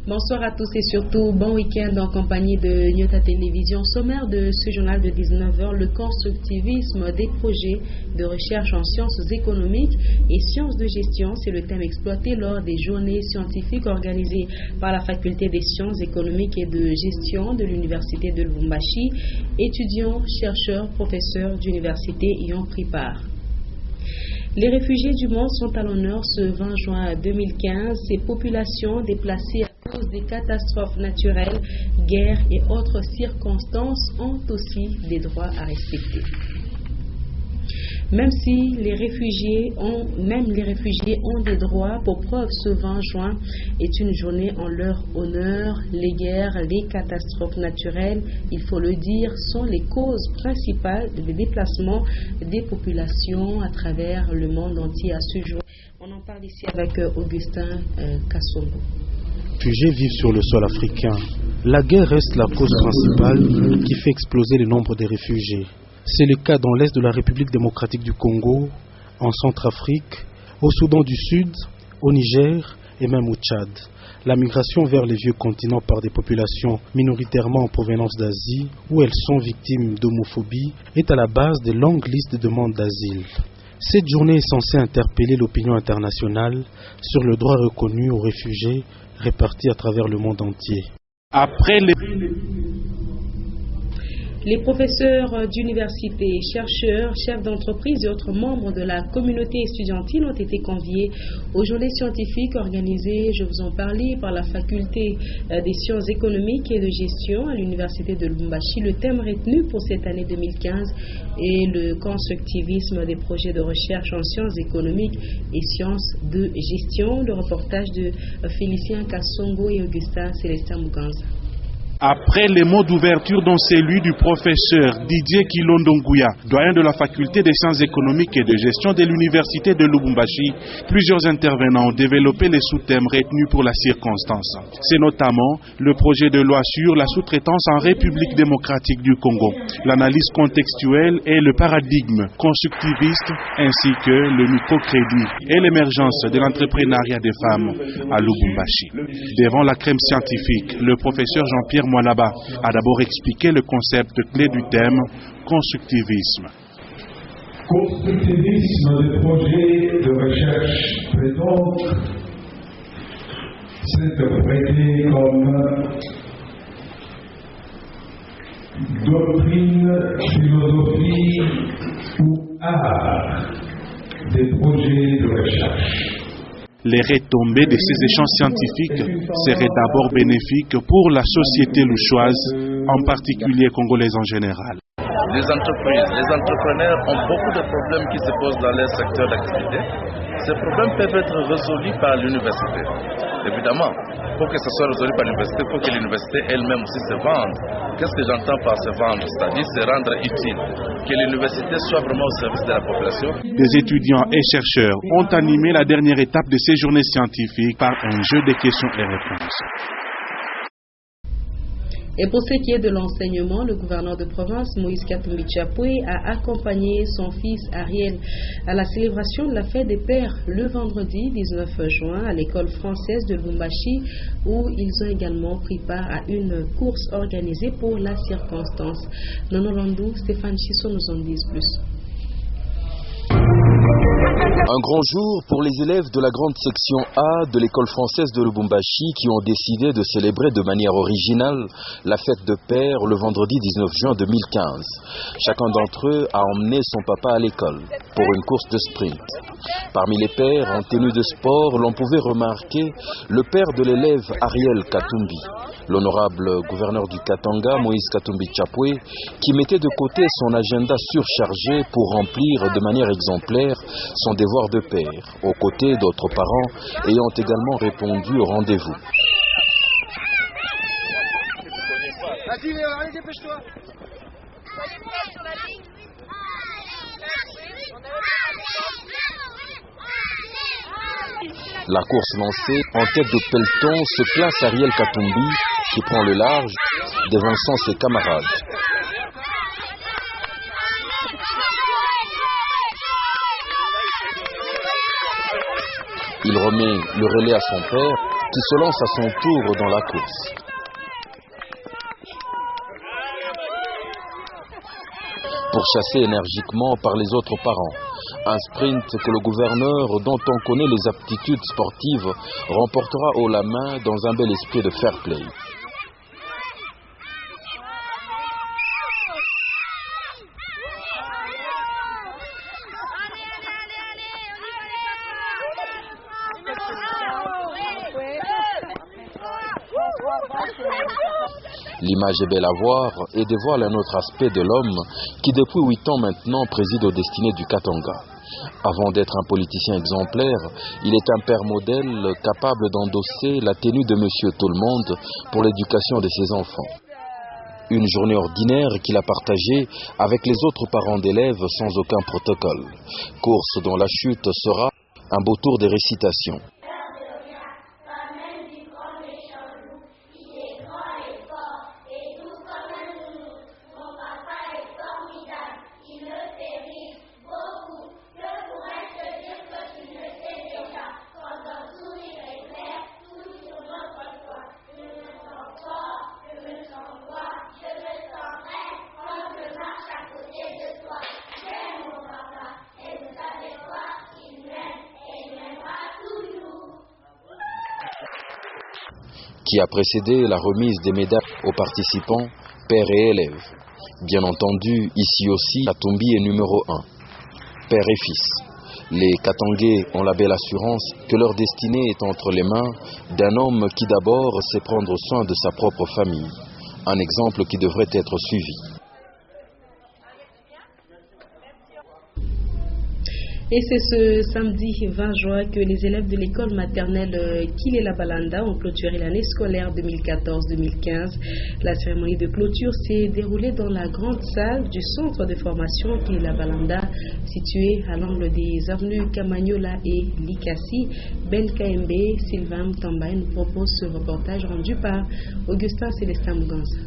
Bonsoir à tous et surtout bon week-end en compagnie de Nyota Télévision. Sommaire de ce journal de 19h, le constructivisme des projets de recherche en sciences économiques et sciences de gestion. C'est le thème exploité lors des journées scientifiques organisées par la faculté des sciences économiques et de gestion de l'université de Lubumbashi. Étudiants, chercheurs, professeurs d'université y ont pris part. Les réfugiés du monde sont à l'honneur ce 20 juin 2015. Ces populations déplacées à cause des catastrophes naturelles, guerres et autres circonstances ont aussi des droits à respecter. Même les réfugiés ont des droits, pour preuve, ce 20 juin est une journée en leur honneur. Les guerres, les catastrophes naturelles, il faut le dire, sont les causes principales des déplacements des populations à travers le monde entier à ce jour. On en parle ici avec Augustin Kassongo. Les réfugiés vivent sur le sol africain. La guerre reste la cause principale qui fait exploser le nombre des réfugiés. C'est le cas dans l'est de la République démocratique du Congo, en Centrafrique, au Soudan du Sud, au Niger et même au Tchad. La migration vers les vieux continents par des populations minoritairement en provenance d'Asie, où elles sont victimes d'homophobie, est à la base des longues listes de demandes d'asile. Cette journée est censée interpeller l'opinion internationale sur le droit reconnu aux réfugiés répartis à travers le monde entier. Les professeurs d'université, chercheurs, chefs d'entreprise et autres membres de la communauté estudiantine ont été conviés aux journées scientifiques organisées, je vous en parlais, par la faculté des sciences économiques et de gestion à l'université de Lubumbashi. Le thème retenu pour cette année 2015 est le constructivisme des projets de recherche en sciences économiques et sciences de gestion. Le reportage de Félicien Kassongo et Augustin Célestin Muganza. Après les mots d'ouverture dont celui du professeur Didier Kilondonguya, doyen de la faculté des sciences économiques et de gestion de l'université de Lubumbashi, plusieurs intervenants ont développé les sous-thèmes retenus pour la circonstance. C'est notamment le projet de loi sur la sous-traitance en République démocratique du Congo, l'analyse contextuelle et le paradigme constructiviste, ainsi que le microcrédit et l'émergence de l'entrepreneuriat des femmes à Lubumbashi. Devant la crème scientifique, le professeur Jean-Pierre Mwanaba a d'abord expliqué le concept clé du thème constructivisme. Constructivisme des projets de recherche peut donc s'interpréter comme doctrine, philosophie ou art des projets de recherche. Les retombées de ces échanges scientifiques seraient d'abord bénéfiques pour la société louchoise, en particulier congolaise en général. Les entreprises, les entrepreneurs ont beaucoup de problèmes qui se posent dans leur secteur d'activité. Ces problèmes peuvent être résolus par l'université. Évidemment, pour que ce soit résolu par l'université, il faut que l'université elle-même aussi se vende. Qu'est-ce que j'entends par se vendre? C'est-à-dire se rendre utile. Que l'université soit vraiment au service de la population. Des étudiants et chercheurs ont animé la dernière étape de ces journées scientifiques par un jeu de questions et réponses. Et pour ce qui est de l'enseignement, le gouverneur de province, Moïse Katumbi Chapwe, a accompagné son fils Ariel à la célébration de la fête des pères le vendredi 19 juin à l'école française de Lubumbashi, où ils ont également pris part à une course organisée pour la circonstance. Nono Landou, Stéphane Chisso nous en disent plus. Un grand jour pour les élèves de la grande section A de l'école française de Lubumbashi qui ont décidé de célébrer de manière originale la fête de père le vendredi 19 juin 2015. Chacun d'entre eux a emmené son papa à l'école pour une course de sprint. Parmi les pères en tenue de sport, l'on pouvait remarquer le père de l'élève Ariel Katumbi, l'honorable gouverneur du Katanga, Moïse Katumbi Chapwe, qui mettait de côté son agenda surchargé pour remplir de manière exemplaire son devoir de père, aux côtés d'autres parents ayant également répondu au rendez-vous. Vas-y, allez, dépêche-toi. La course lancée, en tête de peloton, se place Ariel Katumbi, qui prend le large, devançant ses camarades. Il remet le relais à son père qui se lance à son tour dans la course. Pourchassé énergiquement par les autres parents. Un sprint que le gouverneur, dont on connaît les aptitudes sportives, remportera haut la main dans un bel esprit de fair play. L'image est belle à voir et dévoile un autre aspect de l'homme qui depuis 8 ans maintenant préside aux destinées du Katanga. Avant d'être un politicien exemplaire, il est un père modèle capable d'endosser la tenue de Monsieur Tout-le-Monde pour l'éducation de ses enfants. Une journée ordinaire qu'il a partagée avec les autres parents d'élèves sans aucun protocole. Course dont la chute sera un beau tour de récitation. Qui a précédé la remise des médailles aux participants, pères et élèves. Bien entendu, ici aussi, Katumbi est numéro 1, père et fils. Les Katangais ont la belle assurance que leur destinée est entre les mains d'un homme qui d'abord sait prendre soin de sa propre famille. Un exemple qui devrait être suivi. Et c'est ce samedi 20 juin que les élèves de l'école maternelle Kilela Balanda ont clôturé l'année scolaire 2014-2015. La cérémonie de clôture s'est déroulée dans la grande salle du centre de formation Kilela Balanda, située à l'angle des avenues Kamagnola et Likasi. Ben KMB, Sylvain Mtamba nous propose ce reportage rendu par Augustin Célestin Mouganza.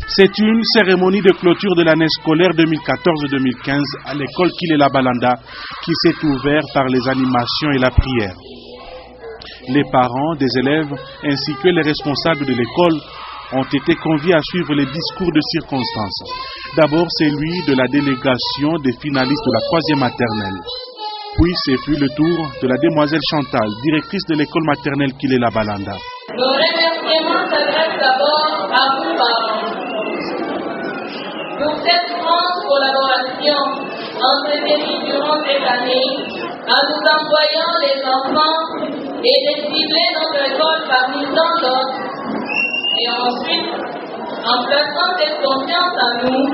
C'est une cérémonie de clôture de l'année scolaire 2014-2015 à l'école Kilela Balanda qui s'est ouverte par les animations et la prière. Les parents des élèves ainsi que les responsables de l'école ont été conviés à suivre les discours de circonstance. D'abord celui de la délégation des finalistes de la 3e maternelle. Puis ce fut le tour de la demoiselle Chantal, directrice de l'école maternelle Kilela Balanda. Le remerciement s'adresse d'abord à vous parents. Pour cette grande collaboration entretenue durant cette année, en nous envoyant les enfants et de cibler notre école parmi tant d'autres, et ensuite en plaçant cette confiance en nous,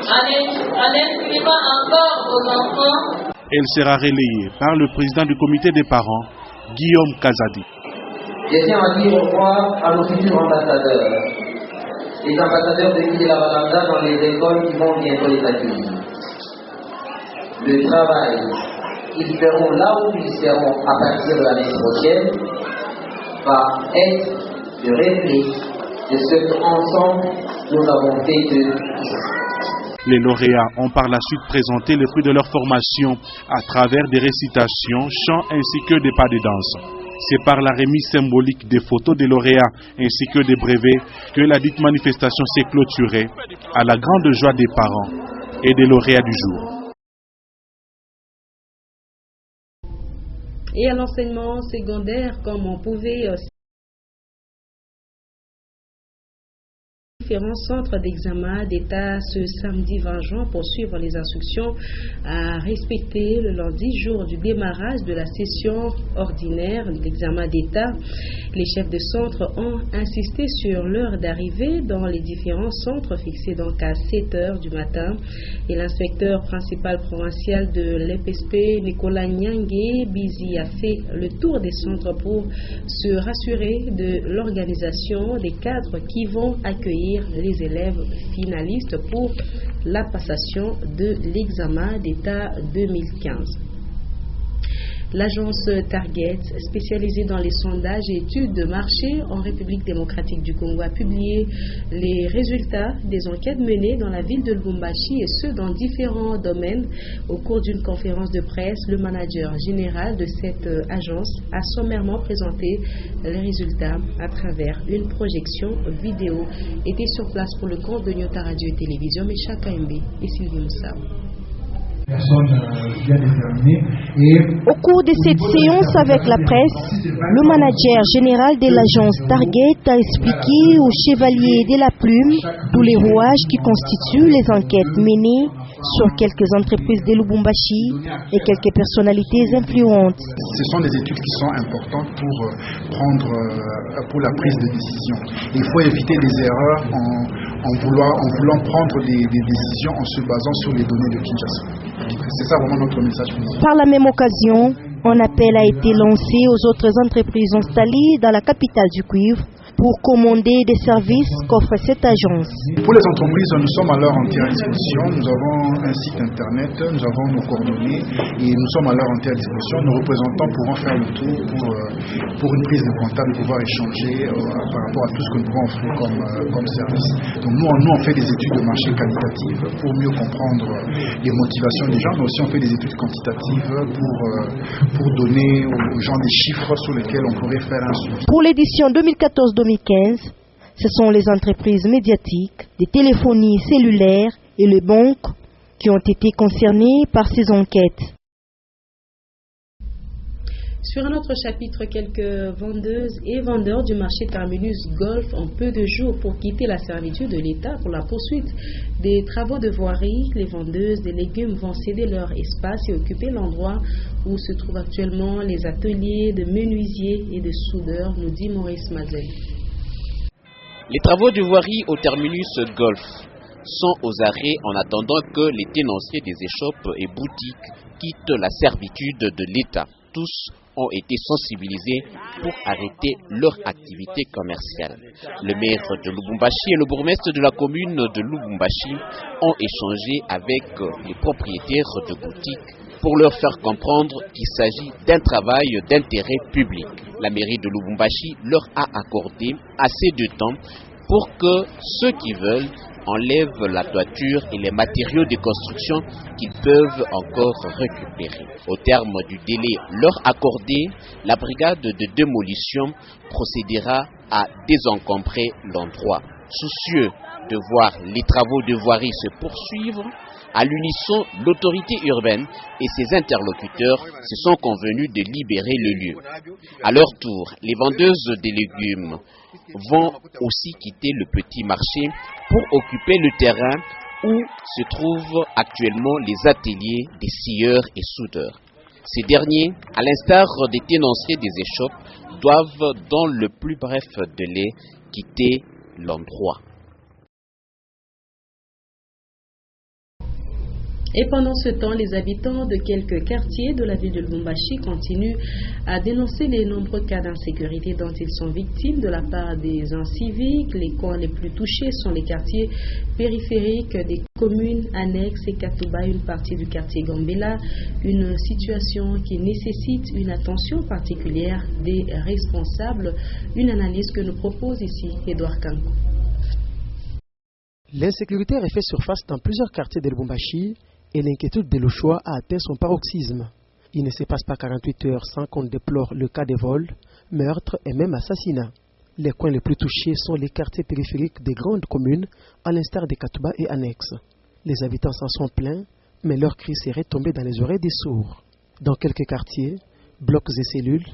en inscrivant encore vos enfants. Elle sera relayée par le président du comité des parents, Guillaume Kazadi. Je tiens à dire au revoir à nos futurs ambassadeurs. Les ambassadeurs de Kilela Balanda dans les écoles qui vont bientôt les accueillir. Le travail qu'ils feront là où ils seront à partir de l'année prochaine va être de reflet de ce qu'ensemble nous avons fait d'eux. Les lauréats ont par la suite présenté les fruits de leur formation à travers des récitations, chants ainsi que des pas de danse. C'est par la remise symbolique des photos des lauréats ainsi que des brevets que la dite manifestation s'est clôturée à la grande joie des parents et des lauréats du jour. Et à l'enseignement secondaire, comme on pouvait différents centres d'examen d'État ce samedi 20 juin pour suivre les instructions à respecter le lundi, jour du démarrage de la session ordinaire d'examen d'État. Les chefs de centre ont insisté sur l'heure d'arrivée dans les différents centres fixés donc à 7 heures du matin. Et l'inspecteur principal provincial de l'EPSP, Nicolas Nyangé Bizi, a fait le tour des centres pour se rassurer de l'organisation des cadres qui vont accueillir les élèves finalistes pour la passation de l'examen d'État 2015. L'agence Target, spécialisée dans les sondages et études de marché en République démocratique du Congo, a publié les résultats des enquêtes menées dans la ville de Lubumbashi et ce dans différents domaines. Au cours d'une conférence de presse, le manager général de cette agence a sommairement présenté les résultats à travers une projection vidéo. Était sur place pour le compte de Nyota Radio et Télévision, Mecha KMB et Sylvie Moussa. Au cours de cette séance avec la presse, le manager général de l'agence Target a expliqué au chevalier de la plume tous les rouages qui constituent les enquêtes menées sur quelques entreprises de Lubumbashi et quelques personnalités influentes. Ce sont des études qui sont importantes pour la prise de décision. Il faut éviter des erreurs en voulant prendre des décisions en se basant sur les données de Kinshasa. C'est ça vraiment notre message. Par la même occasion, un appel a été lancé aux autres entreprises installées dans la capitale du cuivre pour commander des services qu'offre cette agence. Pour les entreprises, nous sommes à leur entière disposition. Nous avons un site internet, nous avons nos coordonnées et nous sommes à leur entière disposition. Nos représentants pourront faire le tour pour une prise de contact, pouvoir échanger par rapport à tout ce que nous pouvons offrir comme service. Donc nous, on fait des études de marché qualitatives pour mieux comprendre les motivations des gens, mais aussi on fait des études quantitatives pour donner aux gens des chiffres sur lesquels on pourrait faire un suivi. Pour l'édition 2014-2015, ce sont les entreprises médiatiques, des téléphonies cellulaires et les banques qui ont été concernées par ces enquêtes. Sur un autre chapitre, quelques vendeuses et vendeurs du marché Terminus Golf ont peu de jours pour quitter la servitude de l'État pour la poursuite des travaux de voirie. Les vendeuses de légumes vont céder leur espace et occuper l'endroit où se trouvent actuellement les ateliers de menuisiers et de soudeurs, nous dit Maurice Mazel. Les travaux de voirie au Terminus Golf sont aux arrêts en attendant que les tenanciers des échoppes et boutiques quittent la servitude de l'État. Tous ont été sensibilisés pour arrêter leur activité commerciale. Le maire de Lubumbashi et le bourgmestre de la commune de Lubumbashi ont échangé avec les propriétaires de boutiques pour leur faire comprendre qu'il s'agit d'un travail d'intérêt public. La mairie de Lubumbashi leur a accordé assez de temps pour que ceux qui veulent enlèvent la toiture et les matériaux de construction qu'ils peuvent encore récupérer. Au terme du délai leur accordé, la brigade de démolition procédera à désencombrer l'endroit. Soucieux de voir les travaux de voirie se poursuivre, à l'unisson, l'autorité urbaine et ses interlocuteurs se sont convenus de libérer le lieu. À leur tour, les vendeuses de légumes vont aussi quitter le petit marché pour occuper le terrain où se trouvent actuellement les ateliers des scieurs et soudeurs. Ces derniers, à l'instar des tenanciers des échoppes, doivent dans le plus bref délai quitter l'endroit. Et pendant ce temps, les habitants de quelques quartiers de la ville de Lubumbashi continuent à dénoncer les nombreux cas d'insécurité dont ils sont victimes de la part des inciviques. Les coins les plus touchés sont les quartiers périphériques des communes annexes et Katouba, une partie du quartier Gambela, une situation qui nécessite une attention particulière des responsables. Une analyse que nous propose ici Edouard Kanko. L'insécurité refait surface dans plusieurs quartiers de Lubumbashi et l'inquiétude de l'Ochoa a atteint son paroxysme. Il ne se passe pas 48 heures sans qu'on déplore le cas de vol, meurtres et même assassinats. Les coins les plus touchés sont les quartiers périphériques des grandes communes, à l'instar des Katouba et annexes. Les habitants s'en sont plaints, mais leurs cris seraient tombés dans les oreilles des sourds. Dans quelques quartiers, blocs et cellules,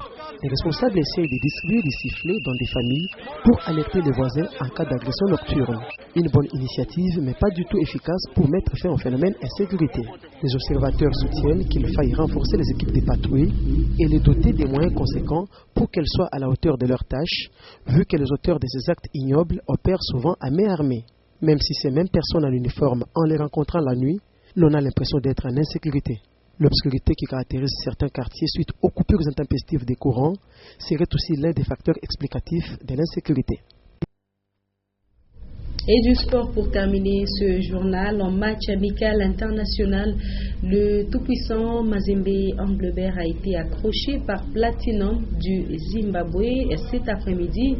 les responsables essayent de distribuer des sifflets dans des familles pour alerter les voisins en cas d'agression nocturne. Une bonne initiative, mais pas du tout efficace pour mettre fin au phénomène insécurité. Les observateurs soutiennent qu'il faille renforcer les équipes de patrouille et les doter des moyens conséquents pour qu'elles soient à la hauteur de leurs tâches, vu que les auteurs de ces actes ignobles opèrent souvent à main armée. Même si ces mêmes personnes en uniforme, en les rencontrant la nuit, l'on a l'impression d'être en insécurité. L'obscurité qui caractérise certains quartiers suite aux coupures intempestives des courants serait aussi l'un des facteurs explicatifs de l'insécurité. Et du sport pour terminer ce journal. En match amical international, le tout-puissant Mazembe Englebert a été accroché par Platinum du Zimbabwe cet après-midi.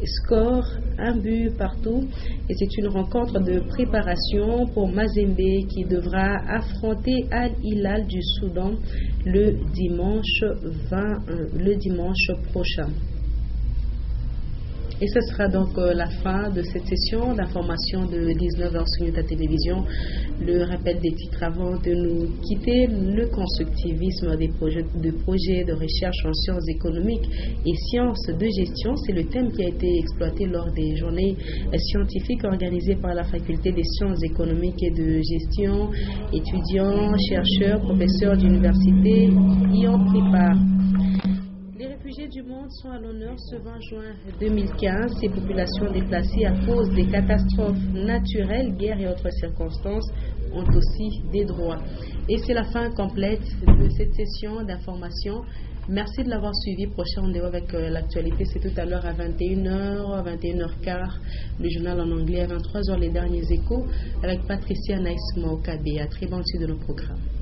Score 1 but partout. Et c'est une rencontre de préparation pour Mazembe qui devra affronter Al Hilal du Soudan le dimanche prochain. Et ce sera donc la fin de cette session d'information de 19h sur Nyota Télévision. Le rappel des titres avant de nous quitter. Le constructivisme des projets de recherche en sciences économiques et sciences de gestion, c'est le thème qui a été exploité lors des journées scientifiques organisées par la faculté des sciences économiques et de gestion. Étudiants, chercheurs, professeurs d'université y ont pris part. Les réfugiés du monde sont à l'honneur ce 20 juin 2015. Ces populations déplacées à cause des catastrophes naturelles, guerres et autres circonstances ont aussi des droits. Et c'est la fin complète de cette session d'information. Merci de l'avoir suivi. Prochain rendez-vous avec l'actualité, c'est tout à l'heure à 21h, 21h15, le journal en anglais, à 23h, les derniers échos, avec Patricia Naïsma Okabe. À très bonne suite de nos programmes.